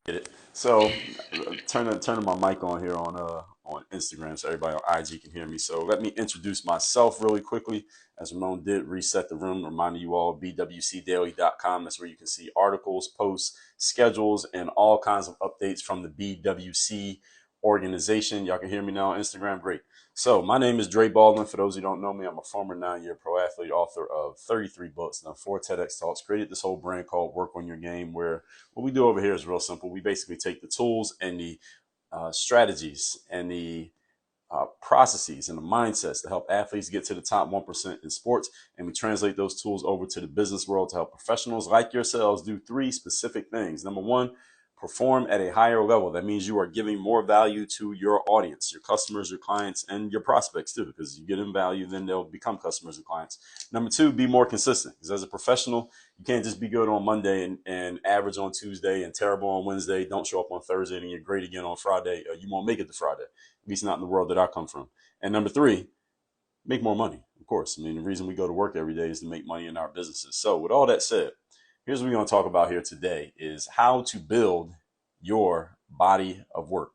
Get it. So turning my mic on here on Instagram so everybody on IG can hear me. So let me introduce myself really quickly. As Ramon did reset the room, reminding you all bwcdaily.com. That's where you can see articles, posts, schedules, and all kinds of updates from the BWC organization. Y'all can hear me now on Instagram. Great. So my name is Dre Baldwin. For those who don't know me, I'm a former 9-year pro athlete, author of 33 books, and 4 TEDx talks. Created this whole brand called Work on Your Game, where what we do over here is real simple. We basically take the tools and the strategies and the processes and the mindsets to help athletes get to the top 1% in sports. And we translate those tools over to the business world to help professionals like yourselves do 3 specific things. Number one, perform at a higher level. That means you are giving more value to your audience, your customers, your clients, and your prospects too, because you give them value, then they'll become customers and clients. Number two, be more consistent, because as a professional, you can't just be good on Monday and average on Tuesday and terrible on Wednesday, don't show up on Thursday, and you're great again on Friday. You won't make it to Friday, at least not in the world that I come from. And number three, make more money, of course. I mean, the reason we go to work every day is to make money in our businesses. So with all that said, here's what we're going to talk about here today is how to build your body of work.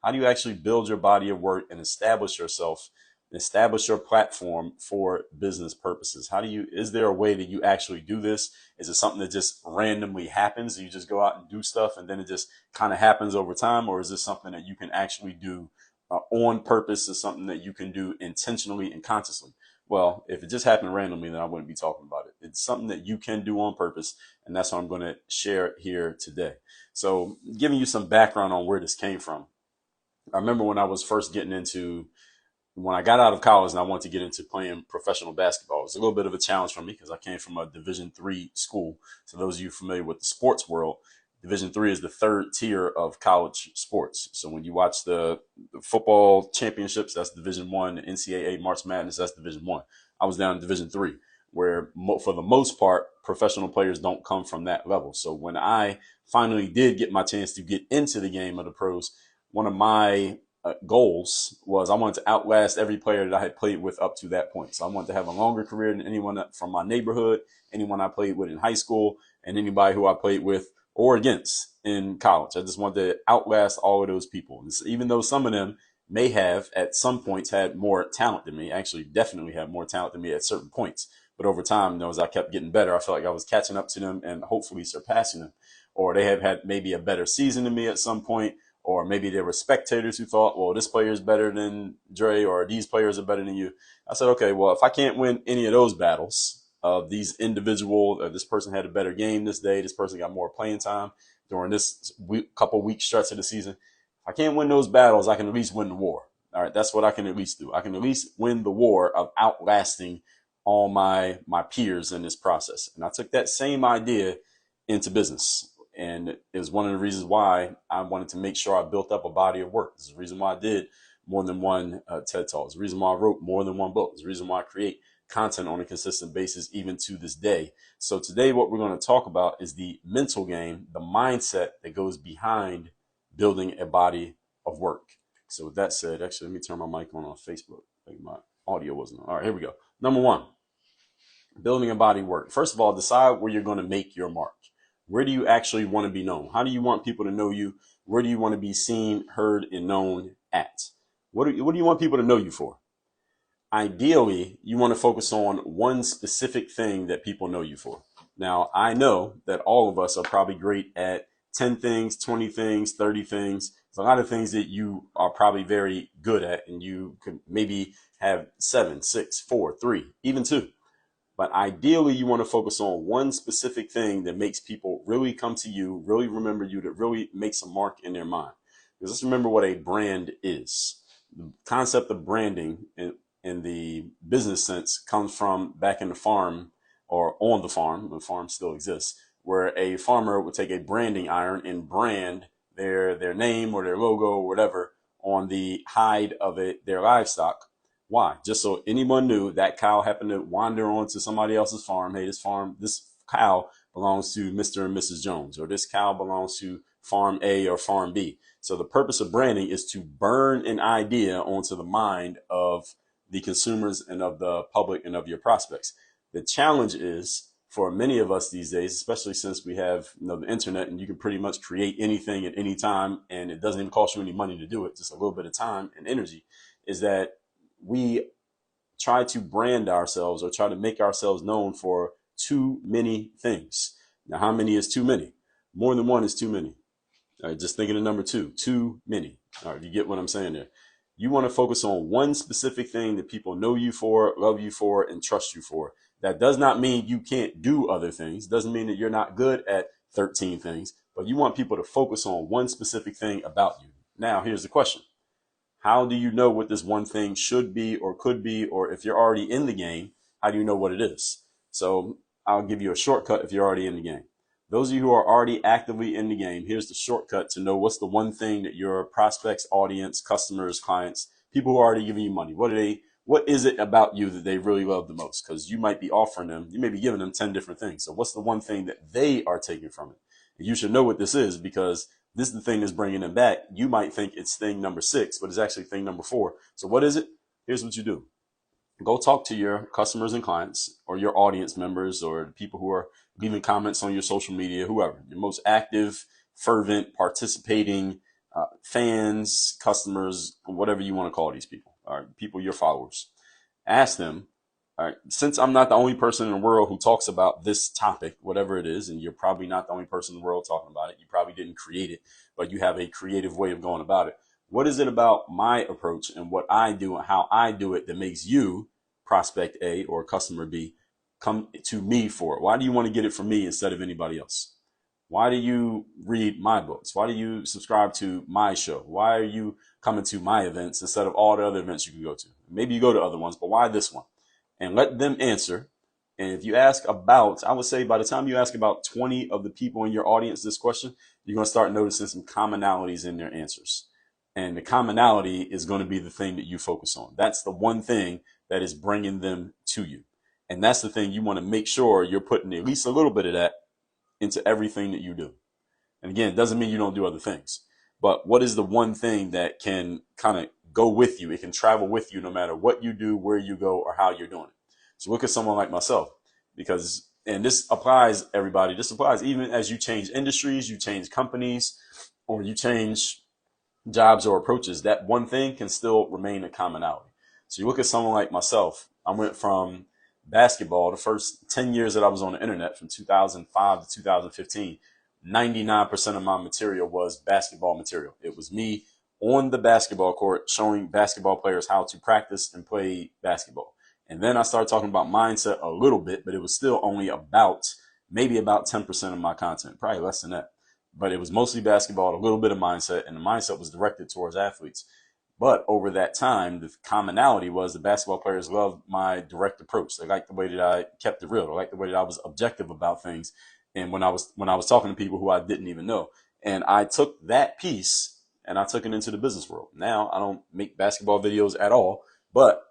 How do you actually build your body of work and establish yourself, establish your platform for business purposes? Is there a way that you actually do this? Is it something that just randomly happens? You just go out and do stuff and then it just kind of happens over time? Or is this something that you can actually do on purpose? Is something that you can do intentionally and consciously? Well, if it just happened randomly, then I wouldn't be talking about it. It's something that you can do on purpose, and that's what I'm going to share here today. So, giving you some background on where this came from. I remember when I was first when I got out of college and I wanted to get into playing professional basketball. It was a little bit of a challenge for me because I came from a Division III school. So those of you familiar with the sports world, Division III is the third tier of college sports. So when you watch the football championships, that's Division I. The NCAA March Madness, that's Division I. I was down in Division III, where for the most part, professional players don't come from that level. So when I finally did get my chance to get into the game of the pros, one of my goals was I wanted to outlast every player that I had played with up to that point. So I wanted to have a longer career than anyone from my neighborhood, anyone I played with in high school, and anybody who I played with or against in college. I just wanted to outlast all of those people. And even though some of them may have at some points had more talent than me, actually definitely had more talent than me at certain points. But over time, as I kept getting better, I felt like I was catching up to them and hopefully surpassing them. Or they have had maybe a better season than me at some point, or maybe there were spectators who thought, well, this player is better than Dre, or these players are better than you. I said, okay, well, if I can't win any of those battles of these individual, this person had a better game this day, this person got more playing time during this couple week stretch of the season. If I can't win those battles, I can at least win the war. All right, that's what I can at least do. I can at least win the war of outlasting all my peers in this process. And I took that same idea into business. And it was one of the reasons why I wanted to make sure I built up a body of work. This is the reason why I did more than one TED Talk. It's the reason why I wrote more than one book. It's the reason why I create content on a consistent basis, even to this day. So today, what we're going to talk about is the mental game, the mindset that goes behind building a body of work. So with that said, actually, let me turn my mic on Facebook. I think my audio wasn't on. All right, here we go. Number one, building a body of work. First of all, decide where you're going to make your mark. Where do you actually want to be known? How do you want people to know you? Where do you want to be seen, heard, and known at? What do you want people to know you for? Ideally, you want to focus on one specific thing that people know you for. Now, I know that all of us are probably great at 10 things, 20 things, 30 things. There's a lot of things that you are probably very good at, and you could maybe have 7, 6, 4, 3, even 2. But ideally, you want to focus on one specific thing that makes people really come to you, really remember you, that really makes a mark in their mind. Because let's remember what a brand is. The concept of branding in the business sense comes from back in the farm, or on the farm still exists, where a farmer would take a branding iron and brand their name or their logo or whatever on the hide of their livestock. Why? Just so anyone knew that cow happened to wander onto somebody else's farm. Hey, this cow belongs to Mr. and Mrs. Jones, or this cow belongs to farm A or farm B. So the purpose of branding is to burn an idea onto the mind of the consumers and of the public and of your prospects. The challenge is for many of us these days, especially since we have the internet and you can pretty much create anything at any time and it doesn't even cost you any money to do it, just a little bit of time and energy, is that we try to brand ourselves or try to make ourselves known for too many things. Now, how many is too many? More than one is too many. All right, just thinking of number two, too many. All right, you get what I'm saying there. You want to focus on one specific thing that people know you for, love you for, and trust you for. That does not mean you can't do other things. Doesn't mean that you're not good at 13 things, but you want people to focus on one specific thing about you. Now, here's the question. How do you know what this one thing should be or could be, or if you're already in the game, how do you know what it is? So I'll give you a shortcut if you're already in the game. Those of you who are already actively in the game, here's the shortcut to know what's the one thing that your prospects, audience, customers, clients, people who are already giving you money, what is it about you that they really love the most? Because you might be offering them, you may be giving them 10 different things. So what's the one thing that they are taking from it? And you should know what this is, because this is the thing that's bringing them back. You might think it's thing number 6, but it's actually thing number 4. So what is it? Here's what you do. Go talk to your customers and clients, or your audience members, or the people who are leaving comments on your social media, whoever, your most active, fervent, participating fans, customers, whatever you want to call these people, all right, people, your followers. Ask them, all right, since I'm not the only person in the world who talks about this topic, whatever it is, and you're probably not the only person in the world talking about it, you probably didn't create it, but you have a creative way of going about it. What is it about my approach and what I do and how I do it that makes you, prospect A or customer B, come to me for it? Why do you want to get it from me instead of anybody else? Why do you read my books? Why do you subscribe to my show? Why are you coming to my events instead of all the other events you can go to? Maybe you go to other ones, but why this one? And let them answer. And if you ask about, I would say by the time you ask about 20 of the people in your audience this question, you're going to start noticing some commonalities in their answers. And the commonality is going to be the thing that you focus on. That's the one thing that is bringing them to you. And that's the thing you want to make sure you're putting at least a little bit of that into everything that you do. And again, it doesn't mean you don't do other things, but what is the one thing that can kind of go with you? It can travel with you no matter what you do, where you go, or how you're doing it. So look at someone like myself, because, and this applies everybody, this applies even as you change industries, you change companies, or you change jobs or approaches, that one thing can still remain a commonality. So you look at someone like myself, I went from basketball, the first 10 years that I was on the internet, from 2005 to 2015, 99% of my material was basketball material. It was me on the basketball court showing basketball players how to practice and play basketball. And then I started talking about mindset a little bit, but it was still only maybe about 10% of my content, probably less than that. But it was mostly basketball, a little bit of mindset, and the mindset was directed towards athletes. But over that time, the commonality was the basketball players loved my direct approach. They liked the way that I kept it real. They liked the way that I was objective about things. And when I was talking to people who I didn't even know, and I took that piece and I took it into the business world. Now I don't make basketball videos at all, but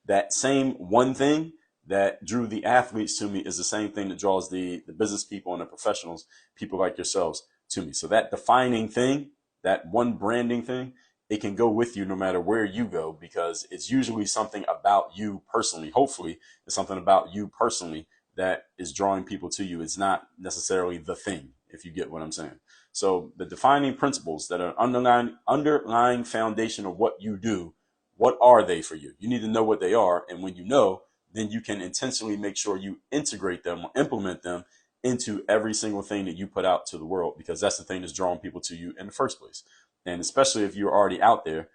that same one thing that drew the athletes to me is the same thing that draws the business people and the professionals, people like yourselves, to me. So that defining thing, that one branding thing, it can go with you no matter where you go, because it's usually something about you personally. Hopefully it's something about you personally that is drawing people to you. It's not necessarily the thing, if you get what I'm saying. So the defining principles that are underlying foundation of what you do, what are they for you? You need to know what they are. And when you know, then you can intentionally make sure you integrate them or implement them into every single thing that you put out to the world, because that's the thing that's drawing people to you in the first place. And especially if you're already out there,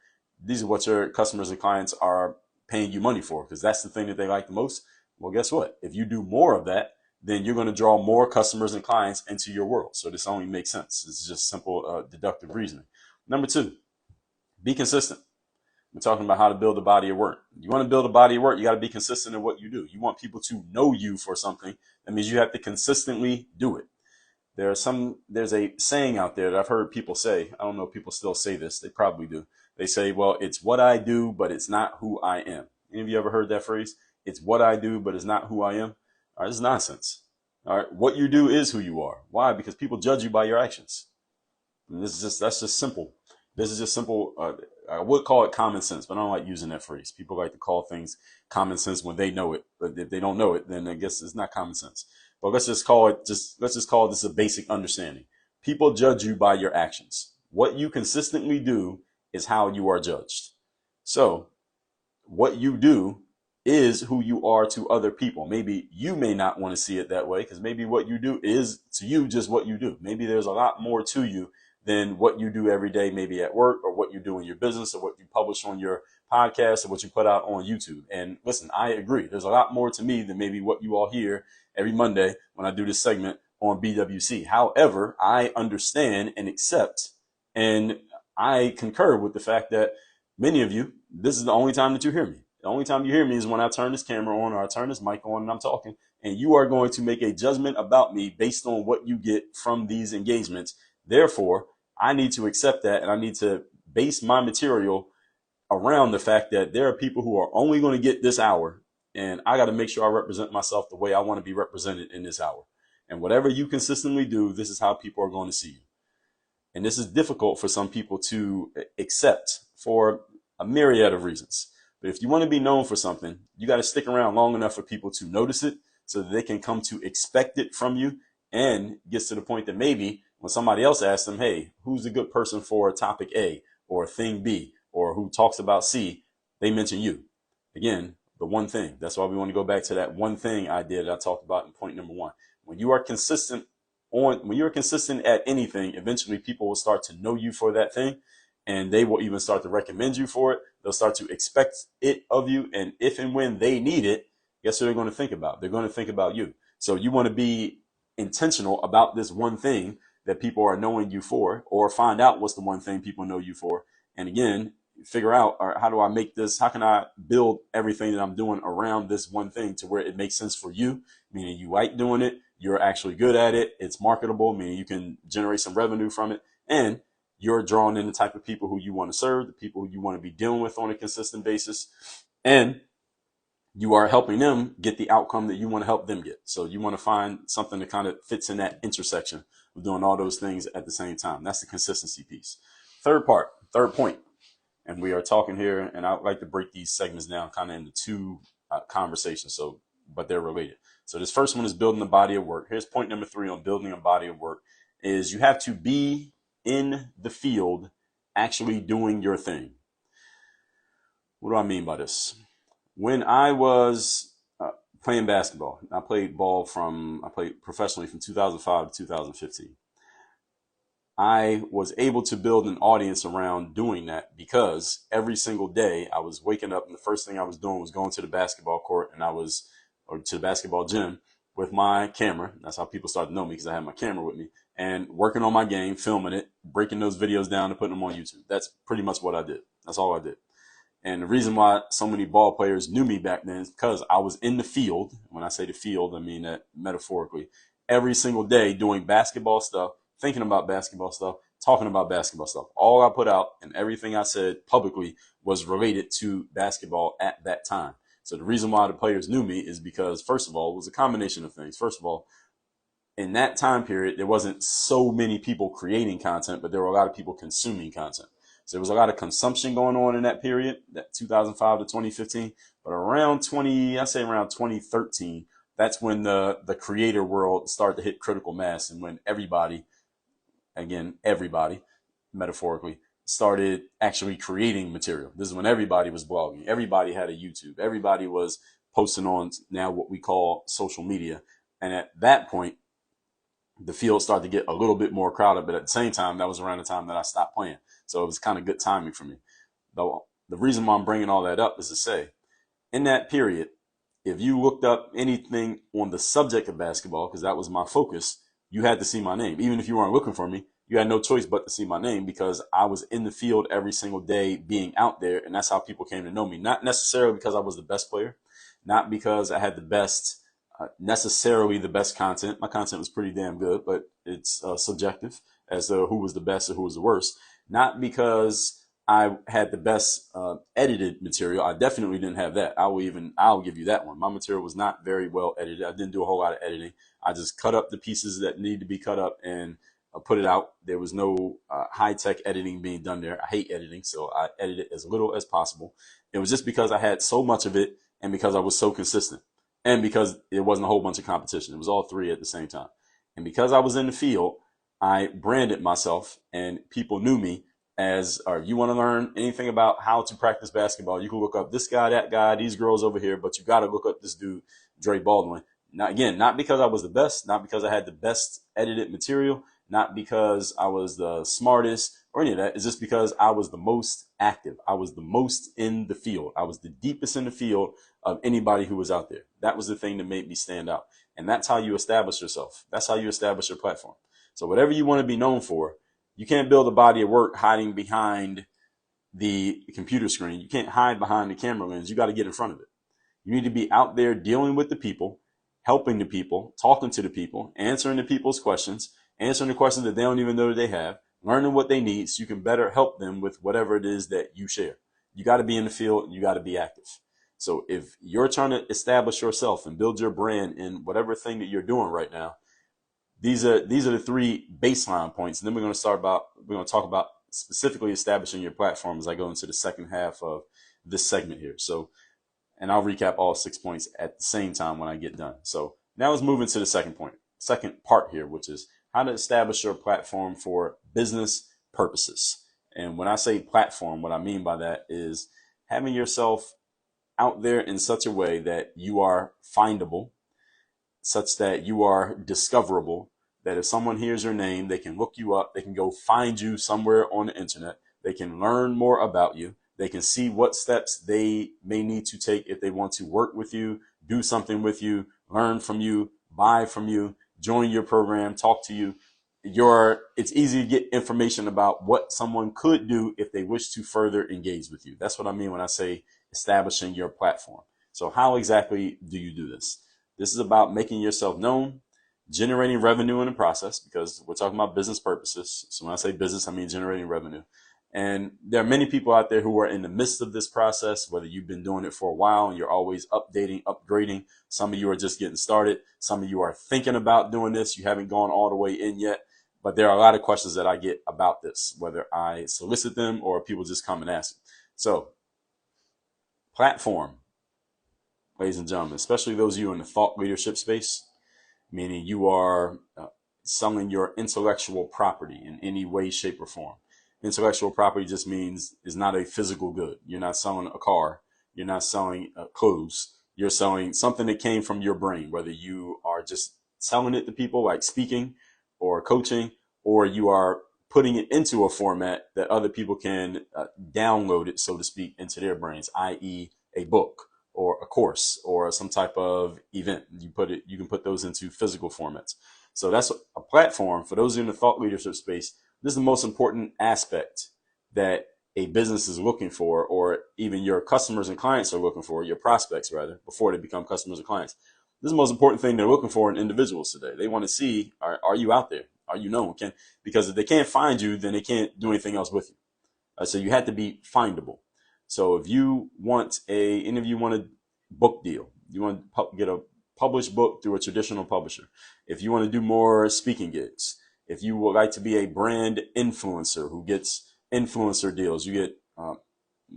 these are what your customers and clients are paying you money for, because that's the thing that they like the most. Well, guess what? If you do more of that, then you're going to draw more customers and clients into your world. So this only makes sense. It's just simple deductive reasoning. Number 2, be consistent. We're talking about how to build a body of work. You want to build a body of work, you got to be consistent in what you do. You want people to know you for something. That means you have to consistently do it. There's a saying out there that I've heard people say. I don't know if people still say this. They probably do. They say, well, it's what I do, but it's not who I am. Any of you ever heard that phrase? It's what I do, but it's not who I am. All right, this is nonsense. All right, what you do is who you are. Why? Because people judge you by your actions. And that's just simple. This is just simple. I would call it common sense, but I don't like using that phrase. People like to call things common sense when they know it. But if they don't know it, then I guess it's not common sense. but let's just call this a basic understanding. People judge you by your actions. What you consistently do is how you are judged. So what you do is who you are to other people. Maybe you may not want to see it that way, because maybe what you do is to you just what you do. Maybe there's a lot more to you than what you do every day, maybe at work, or what you do in your business, or what you publish on your podcast, or what you put out on YouTube. And listen, I agree. There's a lot more to me than maybe what you all hear every Monday when I do this segment on BWC. However, I understand and accept, and I concur with the fact that many of you, this is the only time that you hear me. The only time you hear me is when I turn this camera on or I turn this mic on and I'm talking, and you are going to make a judgment about me based on what you get from these engagements. Therefore, I need to accept that, and I need to base my material around the fact that there are people who are only going to get this hour, and I got to make sure I represent myself the way I want to be represented in this hour. And whatever you consistently do, this is how people are going to see you. And this is difficult for some people to accept for a myriad of reasons. But if you want to be known for something, you got to stick around long enough for people to notice it, so that they can come to expect it from you, and gets to the point that maybe when somebody else asks them, hey, who's a good person for topic A or thing B, or who talks about C, they mention you. Again, the one thing. That's why we want to go back to that one thing idea that I talked about in point number 1. When you are consistent at anything, eventually people will start to know you for that thing, and they will even start to recommend you for it. They'll start to expect it of you. And if and when they need it, guess what they're going to think about? They're going to think about you. So you want to be intentional about this one thing that people are knowing you for, or find out what's the one thing people know you for. And again, figure out, all right, how do I make this? How can I build everything that I'm doing around this one thing to where it makes sense for you? Meaning you like doing it. You're actually good at it. It's marketable, meaning you can generate some revenue from it. And you're drawing in the type of people who you want to serve, the people who you want to be dealing with on a consistent basis. And you are helping them get the outcome that you want to help them get. So you want to find something that kind of fits in that intersection of doing all those things at the same time. That's the consistency piece. Third point. And we are talking here, and I like to break these segments down kind of into two conversations, but they're related. So this first one is building a body of work. Here's point number 3 on building a body of work is you have to be in the field actually doing your thing. What do I mean by this? When I was playing basketball, I played professionally from 2005 to 2015. I was able to build an audience around doing that because every single day I was waking up and the first thing I was doing was going to the basketball court, or to the basketball gym with my camera. That's how people started to know me, because I had my camera with me, and working on my game, filming it, breaking those videos down and putting them on YouTube. That's pretty much what I did. That's all I did. And the reason why so many ball players knew me back then is because I was in the field. When I say the field, I mean that metaphorically. Every single day doing basketball stuff, thinking about basketball stuff, talking about basketball stuff. All I put out and everything I said publicly was related to basketball at that time. So the reason why the players knew me is because, first of all, it was a combination of things. First of all, in that time period, there wasn't so many people creating content, but there were a lot of people consuming content. So there was a lot of consumption going on in that period, that 2005 to 2015. But around 2013, that's when the creator world started to hit critical mass, and when everybody, metaphorically, started actually creating material. This is when everybody was blogging. Everybody had a YouTube. Everybody was posting on now what we call social media. And at that point, the field started to get a little bit more crowded. But at the same time, that was around the time that I stopped playing. So it was kind of good timing for me. Though the reason why I'm bringing all that up is to say, in that period, if you looked up anything on the subject of basketball, because that was my focus, you had to see my name. Even if you weren't looking for me, you had no choice but to see my name, because I was in the field every single day being out there. And that's how people came to know me. Not necessarily because I was the best player, not because I had necessarily the best content. My content was pretty damn good, but it's subjective as to who was the best or who was the worst. Not because I had the best edited material. I definitely didn't have that. I'll give you that one. My material was not very well edited. I didn't do a whole lot of editing. I just cut up the pieces that needed to be cut up and put it out. There was no high-tech editing being done there. I hate editing, so I edited as little as possible. It was just because I had so much of it and because I was so consistent. and because it wasn't a whole bunch of competition. It was all three at the same time. And because I was in the field, I branded myself and people knew me as, or you want to learn anything about how to practice basketball, you can look up this guy, that guy, these girls over here, but you got to look up this dude, Dre Baldwin. Now, again, not because I was the best, not because I had the best edited material, not because I was the smartest or any of that. It's just because I was the most active. I was the most in the field. I was the deepest in the field of anybody who was out there. That was the thing that made me stand out. And that's how you establish yourself. That's how you establish your platform. So whatever you want to be known for, you can't build a body of work hiding behind the computer screen. You can't hide behind the camera lens. You got to get in front of it. You need to be out there dealing with the people, helping the people, talking to the people, answering the people's questions, answering the questions that they don't even know they have, learning what they need so you can better help them with whatever it is that you share. You got to be in the field. You got to be active. So if you're trying to establish yourself and build your brand in whatever thing that you're doing right now, these are the three baseline points. And then we're going to talk about specifically establishing your platform as I go into the second half of this segment here. So, and I'll recap all 6 points at the same time when I get done. So now let's move into the second part here, which is how to establish your platform for business purposes. And when I say platform, what I mean by that is having yourself out there in such a way that you are findable, such that you are discoverable, that if someone hears your name, they can look you up, they can go find you somewhere on the internet, they can learn more about you, they can see what steps they may need to take if they want to work with you, do something with you, learn from you, buy from you, join your program, talk to you. It's easy to get information about what someone could do if they wish to further engage with you. That's what I mean when I say establishing your platform. So how exactly do you do this? This is about making yourself known, generating revenue in the process, because we're talking about business purposes. So when I say business, I mean generating revenue. And there are many people out there who are in the midst of this process, whether you've been doing it for a while and you're always updating, upgrading. Some of you are just getting started. Some of you are thinking about doing this. You haven't gone all the way in yet. But there are a lot of questions that I get about this, whether I solicit them or people just come and ask. So platform, ladies and gentlemen, especially those of you in the thought leadership space, meaning you are selling your intellectual property in any way, shape, or form. Intellectual property just means is not a physical good. You're not selling a car. You're not selling clothes. You're selling something that came from your brain, whether you are just selling it to people like speaking or coaching, or you are putting it into a format that other people can download it, so to speak, into their brains, i.e. a book or a course or some type of event. You can put those into physical formats. So that's a platform for those in the thought leadership space. This is the most important aspect that a business is looking for, or even your customers and clients are looking for, your prospects rather, before they become customers and clients. This is the most important thing they're looking for in individuals today. They want to see, are you out there? Are you known? Because if they can't find you, then they can't do anything else with you. So you have to be findable. So if you want any of you want a book deal, you want to get a published book through a traditional publisher. If you want to do more speaking gigs, if you would like to be a brand influencer who gets influencer deals, you get, what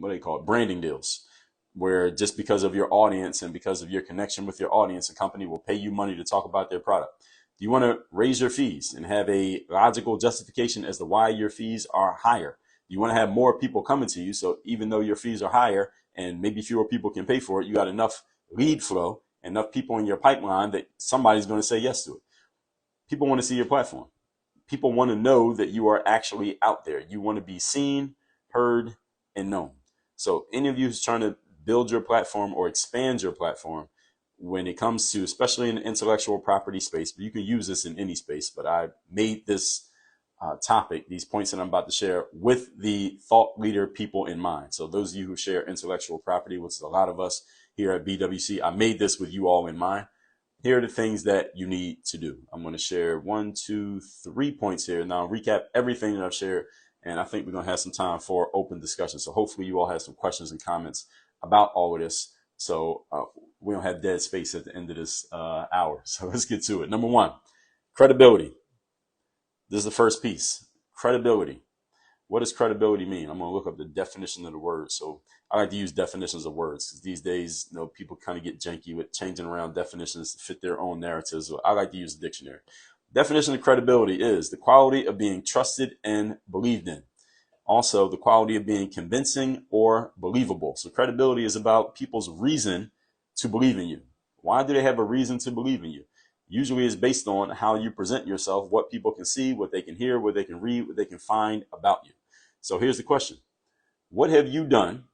do they call it? Branding deals, where just because of your audience and because of your connection with your audience, a company will pay you money to talk about their product. Do you want to raise your fees and have a logical justification as to why your fees are higher? You want to have more people coming to you. So even though your fees are higher and maybe fewer people can pay for it, you got enough lead flow, enough people in your pipeline that somebody's going to say yes to it. People want to see your platform. People want to know that you are actually out there. You want to be seen, heard, and known. So any of you who's trying to build your platform or expand your platform, when it comes to, especially in the intellectual property space, but you can use this in any space, but I made this topic, these points that I'm about to share, with the thought leader people in mind. So those of you who share intellectual property, which is a lot of us here at BWC, I made this with you all in mind. Here are the things that you need to do. I'm going to share 1, 2, 3 points here. Now I'll recap everything that I've shared, and I think we're going to have some time for open discussion. So hopefully you all have some questions and comments about all of this. So we don't have dead space at the end of this hour. So let's get to it. Number 1, credibility. This is the first piece. Credibility. What does credibility mean? I'm going to look up the definition of the word. So I like to use definitions of words because these days, people kind of get janky with changing around definitions to fit their own narratives. So I like to use the dictionary. Definition of credibility is the quality of being trusted and believed in. Also, the quality of being convincing or believable. So credibility is about people's reason to believe in you. Why do they have a reason to believe in you? Usually it's based on how you present yourself, what people can see, what they can hear, what they can read, what they can find about you. So here's the question. What have you done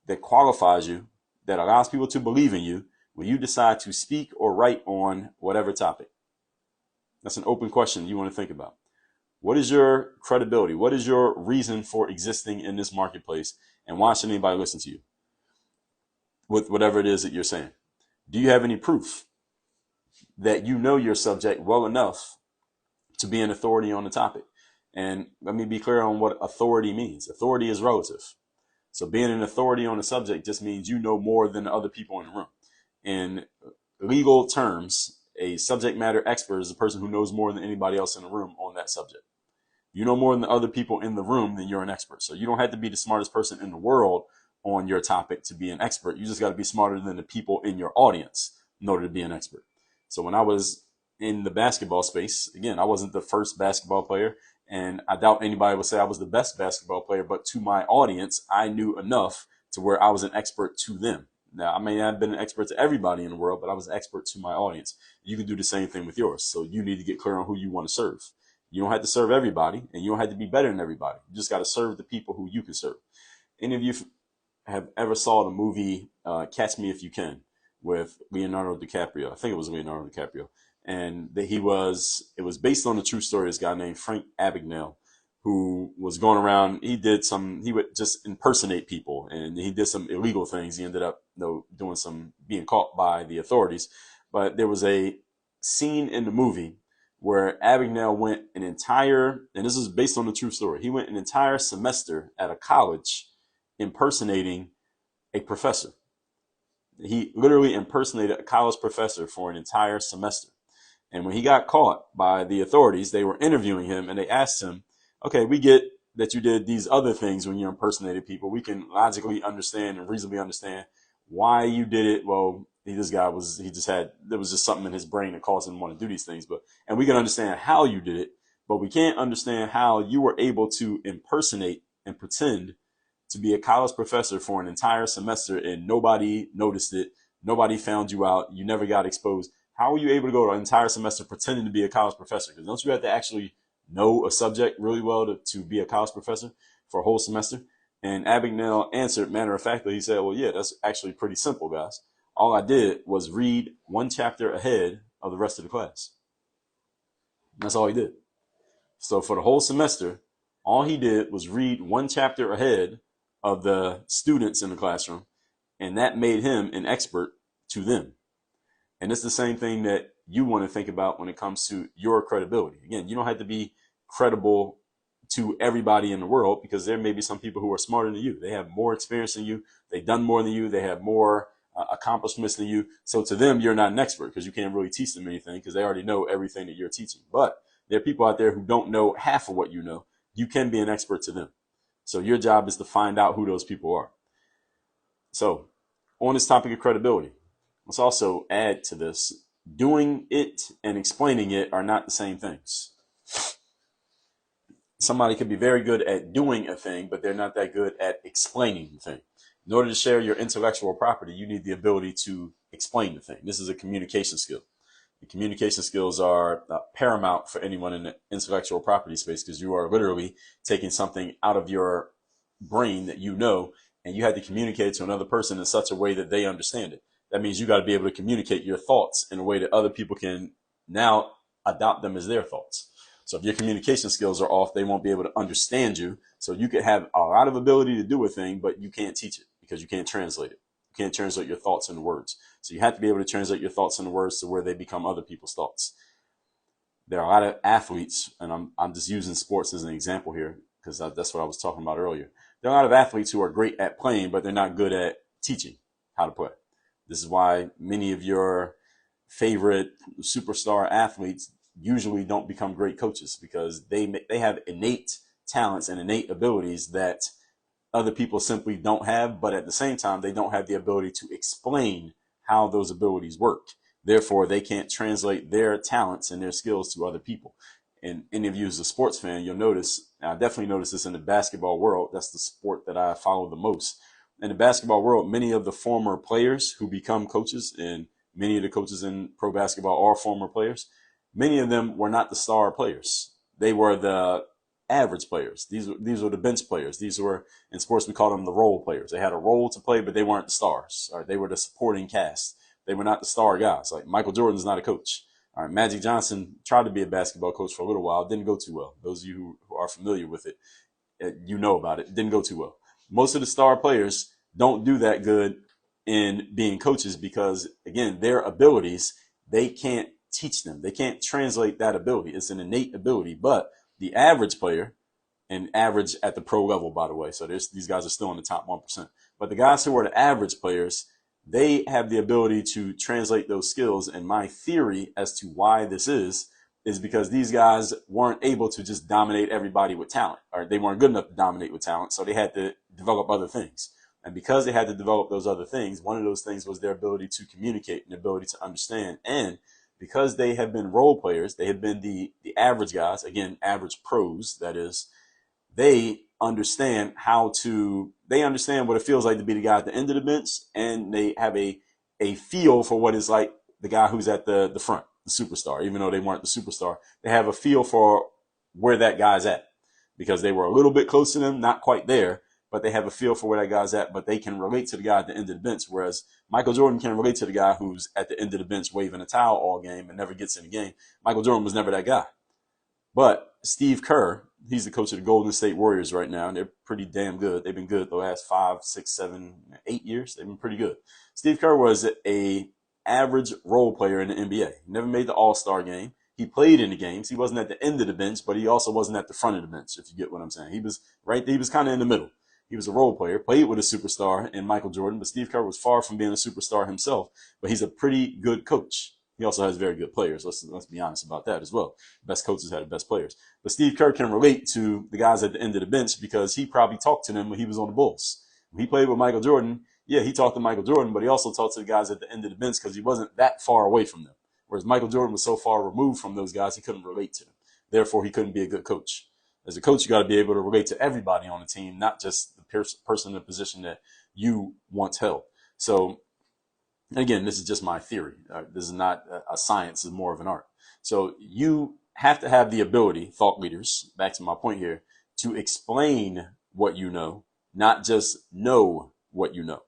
that qualifies you, that allows people to believe in you when you decide to speak or write on whatever topic? That's an open question you want to think about. What is your credibility? What is your reason for existing in this marketplace? And why should anybody listen to you with whatever it is that you're saying? Do you have any proof that you know your subject well enough to be an authority on the topic? And let me be clear on what authority means. Authority is relative. So being an authority on a subject just means you know more than the other people in the room. In legal terms, a subject matter expert is a person who knows more than anybody else in the room on that subject. You know more than the other people in the room, then you're an expert. So you don't have to be the smartest person in the world on your topic to be an expert. You just got to be smarter than the people in your audience in order to be an expert. So when I was in the basketball space, again, I wasn't the first basketball player, and I doubt anybody would say I was the best basketball player, but to my audience, I knew enough to where I was an expert to them. Now, I may not have been an expert to everybody in the world, but I was an expert to my audience. You can do the same thing with yours. So you need to get clear on who you want to serve. You don't have to serve everybody, and you don't have to be better than everybody. You just got to serve the people who you can serve. Any of you have ever saw the movie Catch Me If You Can with Leonardo DiCaprio? I think it was Leonardo DiCaprio. And it was based on a true story. This guy named Frank Abagnale, who was going around. He would just impersonate people, and he did some illegal things. He ended up being caught by the authorities. But there was a scene in the movie where Abagnale went and this is based on the true story. He went an entire semester at a college impersonating a professor. He literally impersonated a college professor for an entire semester. And when he got caught by the authorities, they were interviewing him and they asked him, okay, we get that you did these other things when you impersonated people. We can logically understand and reasonably understand why you did it. Well, there was just something in his brain that caused him to want to do these things. And we can understand how you did it, but we can't understand how you were able to impersonate and pretend to be a college professor for an entire semester and nobody noticed it. Nobody found you out. You never got exposed. How were you able to go an entire semester pretending to be a college professor? Because don't you have to actually know a subject really well to be a college professor for a whole semester? And Abagnale answered, matter of factly, he said, well, yeah, that's actually pretty simple, guys. All I did was read one chapter ahead of the rest of the class. That's all he did. So for the whole semester, all he did was read one chapter ahead of the students in the classroom, and that made him an expert to them. And it's the same thing that you want to think about when it comes to your credibility. Again, you don't have to be credible to everybody in the world, because there may be some people who are smarter than you. They have more experience than you. They've done more than you. They have more accomplishments than you. So to them, you're not an expert because you can't really teach them anything because they already know everything that you're teaching. But there are people out there who don't know half of what you know. You can be an expert to them. So your job is to find out who those people are. So on this topic of credibility, let's also add to this, doing it and explaining it are not the same things. Somebody could be very good at doing a thing, but they're not that good at explaining the thing. In order to share your intellectual property, you need the ability to explain the thing. This is a communication skill. The communication skills are paramount for anyone in the intellectual property space, because you are literally taking something out of your brain that you know, and you have to communicate to another person in such a way that they understand it. That means you got to be able to communicate your thoughts in a way that other people can now adopt them as their thoughts. So if your communication skills are off, they won't be able to understand you. So you could have a lot of ability to do a thing, but you can't teach it because you can't translate it. You can't translate your thoughts into words. So you have to be able to translate your thoughts into words to where they become other people's thoughts. There are a lot of athletes, and I'm just using sports as an example here because that's what I was talking about earlier. There are a lot of athletes who are great at playing, but they're not good at teaching how to play. This is why many of your favorite superstar athletes usually don't become great coaches, because they have innate talents and innate abilities that other people simply don't have, but at the same time, they don't have the ability to explain how those abilities work. Therefore, they can't translate their talents and their skills to other people. And any of you as a sports fan, you'll notice, I definitely notice this in the basketball world. That's the sport that I follow the most. In the basketball world, many of the former players who become coaches, and many of the coaches in pro basketball are former players, many of them were not the star players. They were the average players. These were the bench players. These were, in sports, we call them the role players. They had a role to play, but they weren't the stars. All right, they were the supporting cast. They were not the star guys. Like Michael Jordan's not a coach. All right, Magic Johnson tried to be a basketball coach for a little while. It didn't go too well. Those of you who are familiar with it, you know about it. It didn't go too well. Most of the star players don't do that good in being coaches because, again, their abilities, they can't teach them. They can't translate that ability. It's an innate ability. But the average player, and average at the pro level, by the way, so these guys are still in the top 1%. But the guys who are the average players, they have the ability to translate those skills. And my theory as to why this is because these guys weren't able to just dominate everybody with talent, or they weren't good enough to dominate with talent. So they had to develop other things. And because they had to develop those other things, one of those things was their ability to communicate and ability to understand. And because they have been role players, they have been the average guys, again, average pros, that is, they understand they understand what it feels like to be the guy at the end of the bench, and they have a feel for what it's like the guy who's at the front, the superstar. Even though they weren't the superstar, they have a feel for where that guy's at because they were a little bit close to them, not quite there, but they have a feel for where that guy's at, but they can relate to the guy at the end of the bench, whereas Michael Jordan can relate to the guy who's at the end of the bench waving a towel all game and never gets in the game. Michael Jordan was never that guy. But Steve Kerr, he's the coach of the Golden State Warriors right now, and they're pretty damn good. They've been good the last 5, 6, 7, 8 years. They've been pretty good. Steve Kerr was a average role player in the NBA. He never made the All-Star game. He played in the games. He wasn't at the end of the bench, but he also wasn't at the front of the bench, if you get what I'm saying. He was kind of in the middle. He was a role player, played with a superstar in Michael Jordan, but Steve Kerr was far from being a superstar himself, but he's a pretty good coach. He also has very good players. Let's be honest about that as well. Best coaches have the best players. But Steve Kerr can relate to the guys at the end of the bench because he probably talked to them when he was on the Bulls. When he played with Michael Jordan, yeah, he talked to Michael Jordan, but he also talked to the guys at the end of the bench because he wasn't that far away from them. Whereas Michael Jordan was so far removed from those guys, he couldn't relate to them. Therefore, he couldn't be a good coach. As a coach, you got to be able to relate to everybody on the team, not just the person in the position that you once held. So, again, this is just my theory. This is not a science, it's more of an art. So you have to have the ability, thought leaders, back to my point here, to explain what you know, not just know what you know.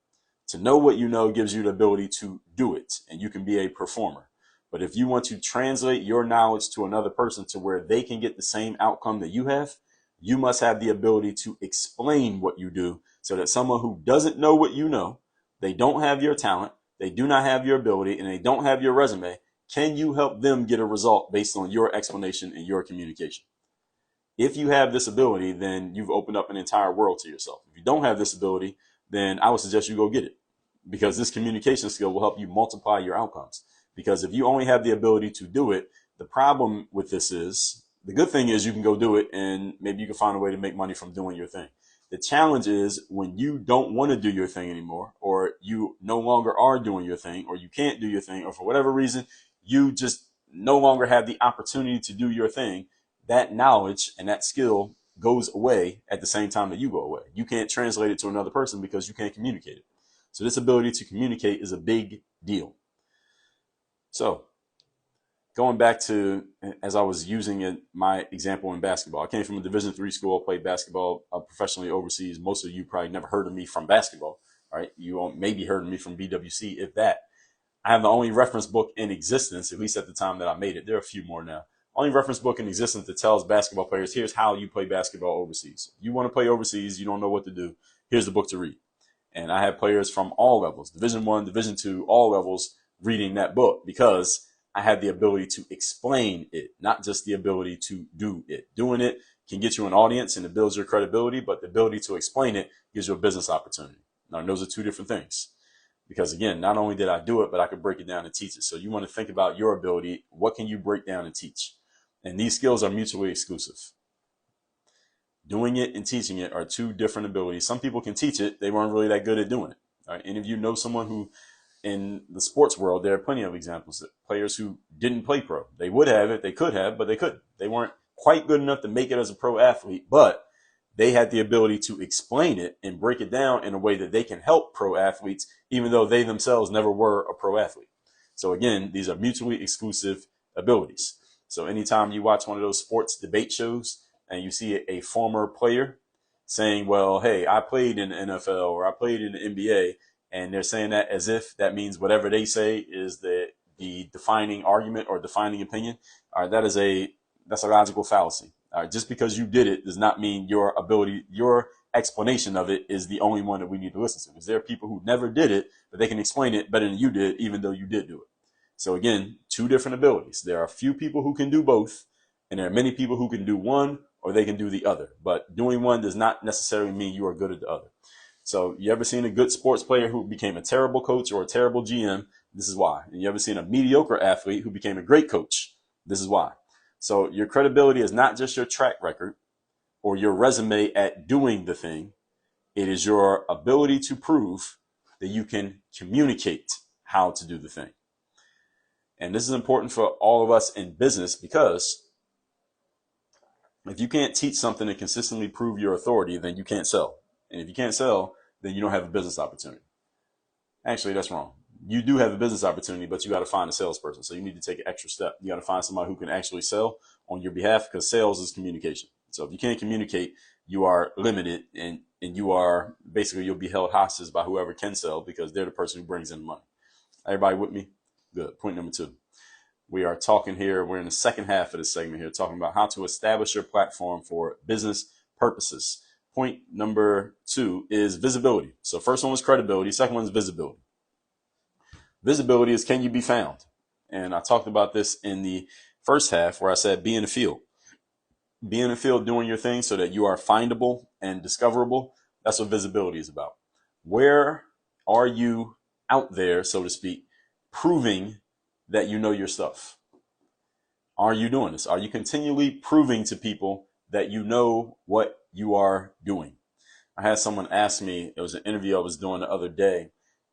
To know what you know gives you the ability to do it, and you can be a performer. But if you want to translate your knowledge to another person to where they can get the same outcome that you have, you must have the ability to explain what you do so that someone who doesn't know what you know, they don't have your talent, they do not have your ability, and they don't have your resume, can you help them get a result based on your explanation and your communication? If you have this ability, then you've opened up an entire world to yourself. If you don't have this ability, then I would suggest you go get it, because this communication skill will help you multiply your outcomes. Because if you only have the ability to do it, the problem with this is, the good thing is you can go do it and maybe you can find a way to make money from doing your thing. The challenge is when you don't want to do your thing anymore, or you no longer are doing your thing, or you can't do your thing, or for whatever reason, you just no longer have the opportunity to do your thing, that knowledge and that skill goes away at the same time that you go away. You can't translate it to another person because you can't communicate it. So this ability to communicate is a big deal. So going back to, as I was using my example in basketball, I came from a Division III school, played basketball professionally overseas. Most of you probably never heard of me from basketball, right? You maybe heard of me from BWC, if that. I have the only reference book in existence, at least at the time that I made it. There are a few more now. Only reference book in existence that tells basketball players, here's how you play basketball overseas. If you want to play overseas, you don't know what to do, here's the book to read. And I have players from all levels, Division I, Division II, all levels, reading that book because I had the ability to explain it, not just the ability to do it. Doing it can get you an audience and it builds your credibility, but the ability to explain it gives you a business opportunity. Now, those are two different things. Because again, not only did I do it, but I could break it down and teach it. So you want to think about your ability. What can you break down and teach? And these skills are mutually exclusive. Doing it and teaching it are two different abilities. Some people can teach it. They weren't really that good at doing it. All right? Any of you know someone who, in the sports world, there are plenty of examples of players who didn't play pro. They would have it, they could have, but they couldn't. They weren't quite good enough to make it as a pro athlete, but they had the ability to explain it and break it down in a way that they can help pro athletes, even though they themselves never were a pro athlete. So again, these are mutually exclusive abilities. So anytime you watch one of those sports debate shows and you see a former player saying, well, hey, I played in the NFL or I played in the NBA, and they're saying that as if that means whatever they say is the defining argument or defining opinion, that's a logical fallacy. Just because you did it does not mean your ability, your explanation of it is the only one that we need to listen to. Because there are people who never did it, but they can explain it better than you did, even though you did do it. So again, two different abilities. There are a few people who can do both, and there are many people who can do one or they can do the other. But doing one does not necessarily mean you are good at the other. So you ever seen a good sports player who became a terrible coach or a terrible GM? This is why. And you ever seen a mediocre athlete who became a great coach? This is why. So your credibility is not just your track record or your resume at doing the thing. It is your ability to prove that you can communicate how to do the thing. And this is important for all of us in business, because if you can't teach something and consistently prove your authority, then you can't sell. And if you can't sell, then you don't have a business opportunity. Actually, that's wrong. You do have a business opportunity, but you got to find a salesperson. So you need to take an extra step. You got to find somebody who can actually sell on your behalf, because sales is communication. So if you can't communicate, you are limited, and you are basically, you'll be held hostage by whoever can sell, because they're the person who brings in the money. Everybody with me? Good. Point number 2. We are talking here, we're in the second half of this segment here, talking about how to establish your platform for business purposes. Point number 2 is visibility. So first one was credibility. Second one is visibility. Visibility is, can you be found? And I talked about this in the first half where I said, be in the field. Be in the field doing your thing so that you are findable and discoverable. That's what visibility is about. Where are you out there, so to speak, proving that you know your stuff? Are you doing this? Are you continually proving to people that you know what you are doing? I had someone ask me, it was an interview I was doing the other day,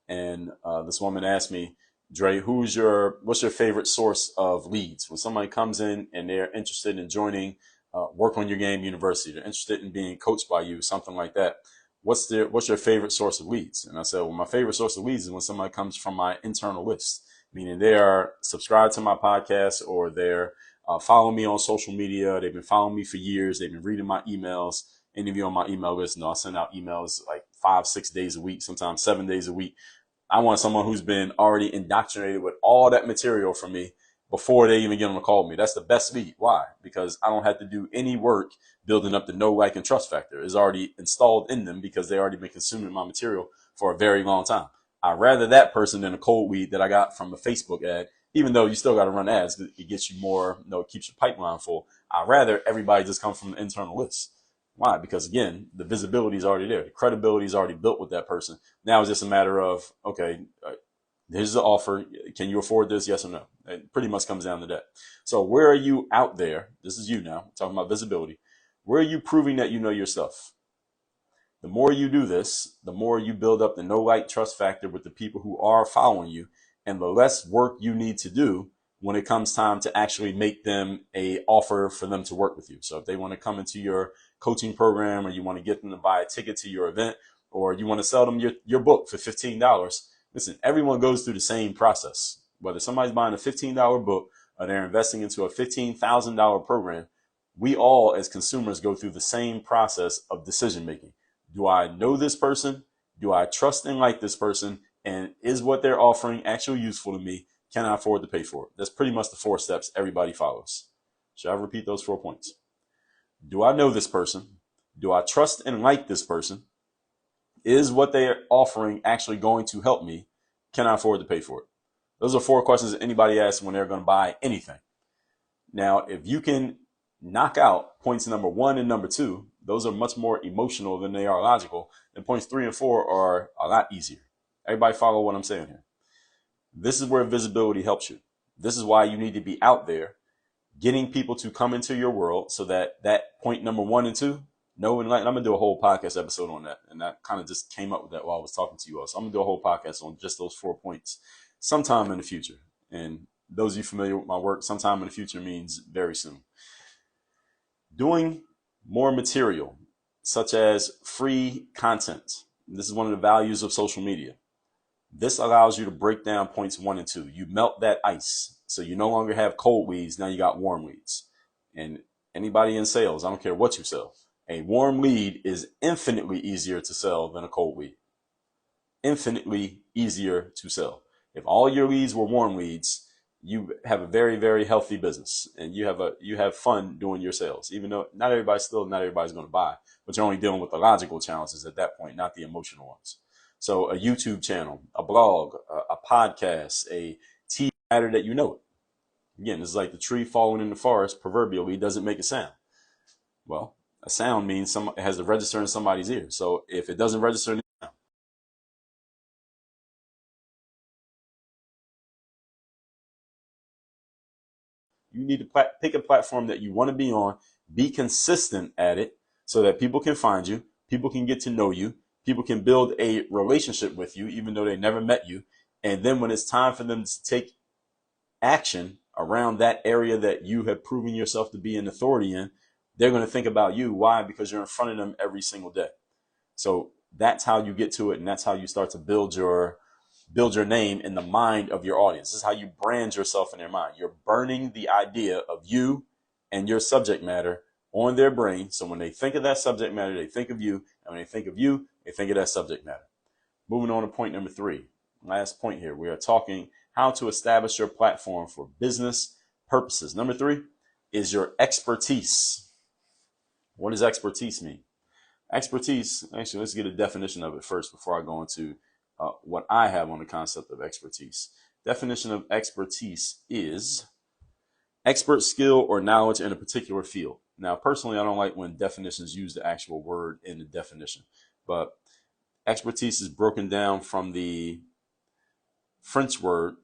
and this woman asked me, Dre, what's your favorite source of leads? When somebody comes in and they're interested in joining Work on Your Game University, they're interested in being coached by you, something like that, what's your favorite source of leads? And I said, well, my favorite source of leads is when somebody comes from my internal list, meaning they are subscribed to my podcast, or they're following me on social media. They've been following me for years. They've been reading my emails. Any of you on my email list know I send out emails like 5-6 days a week, sometimes 7 days a week. I want someone who's been already indoctrinated with all that material from me before they even get on the call with me. That's the best lead. Why? Because I don't have to do any work building up the know, like, and trust factor. It's already installed in them because they already been consuming my material for a very long time. I'd rather that person than a cold lead that I got from a Facebook ad, even though you still got to run ads. It gets you more, it keeps your pipeline full. I'd rather everybody just come from the internal list. Why? Because again, the visibility is already there. The credibility is already built with that person. Now it's just a matter of, okay, here's the offer. Can you afford this? Yes or no? It pretty much comes down to that. So where are you out there? This is you now, talking about visibility. Where are you proving that you know your stuff? The more you do this, the more you build up the know, like, trust factor with the people who are following you, and the less work you need to do when it comes time to actually make them a offer for them to work with you. So if they want to come into your coaching program, or you want to get them to buy a ticket to your event, or you want to sell them your book for $15, listen, everyone goes through the same process. Whether somebody's buying a $15 book or they're investing into a $15,000 program, we all as consumers go through the same process of decision making. Do I know this person? Do I trust and like this person? And is what they're offering actually useful to me? Can I afford to pay for it? That's pretty much the 4 steps everybody follows. Should I repeat those 4 points? Do I know this person? Do I trust and like this person? Is what they're offering actually going to help me? Can I afford to pay for it? Those are 4 questions that anybody asks when they're going to buy anything. Now, if you can knock out points number 1 and number 2, those are much more emotional than they are logical. And points 3 and 4 are a lot easier. Everybody follow what I'm saying here. This is where visibility helps you. This is why you need to be out there getting people to come into your world, so that point number 1 and 2, Know and like. I'm gonna do a whole podcast episode on that, and that kind of just came up with that while I was talking to you all. So I'm gonna do a whole podcast on just those 4 points sometime in the future. And those of you familiar with my work, sometime in the future means very soon. Doing more material, such as free content. This is one of the values of social media. This allows you to break down points 1 and 2. You melt that ice. So you no longer have cold leads. Now you got warm leads. And anybody in sales, I don't care what you sell, a warm lead is infinitely easier to sell than a cold lead. Infinitely easier to sell. If all your leads were warm leads, you have a very, very healthy business, and you have fun doing your sales, even though not everybody's going to buy, but you're only dealing with the logical challenges at that point, not the emotional ones. So a YouTube channel, a blog, a podcast, a TV matter that you know it. Again, it's like the tree falling in the forest proverbially doesn't make a sound. Well, a sound means it has to register in somebody's ear. So if it doesn't register, you need to pick a platform that you want to be on, be consistent at it so that people can find you, people can get to know you, people can build a relationship with you, even though they never met you. And then when it's time for them to take action around that area that you have proven yourself to be an authority in, they're going to think about you. Why? Because you're in front of them every single day. So that's how you get to it. And that's how you start to build your name in the mind of your audience. This is how you brand yourself in their mind. You're burning the idea of you and your subject matter on their brain. So when they think of that subject matter, they think of you. And when they think of you, they think of that subject matter. Moving on to point number 3. Last point here. We are talking how to establish your platform for business purposes. Number 3 is your expertise. What does expertise mean? Expertise, actually, let's get a definition of it first before I go into what I have on the concept of expertise. Definition of expertise is expert skill or knowledge in a particular field. Now, personally, I don't like when definitions use the actual word in the definition, but expertise is broken down from the French word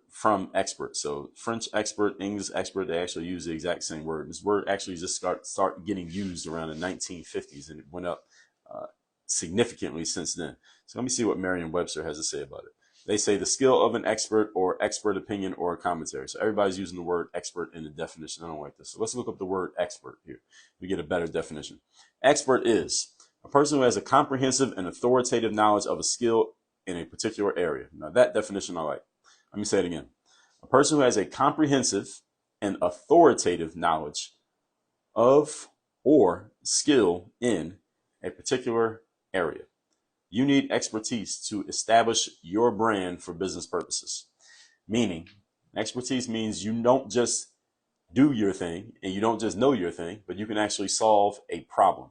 from expert. So French expert, English expert, they actually use the exact same word. This word actually just start getting used around the 1950s, and it went up significantly since then. So let me see what Merriam-Webster has to say about it. They say the skill of an expert or expert opinion or a commentary. So everybody's using the word expert in the definition. I don't like this. So let's look up the word expert here. We get a better definition. Expert is a person who has a comprehensive and authoritative knowledge of a skill in a particular area. Now that definition I like. Let me say it again. A person who has a comprehensive and authoritative knowledge of or skill in a particular area. You need expertise to establish your brand for business purposes. Meaning, expertise means you don't just do your thing and you don't just know your thing, but you can actually solve a problem.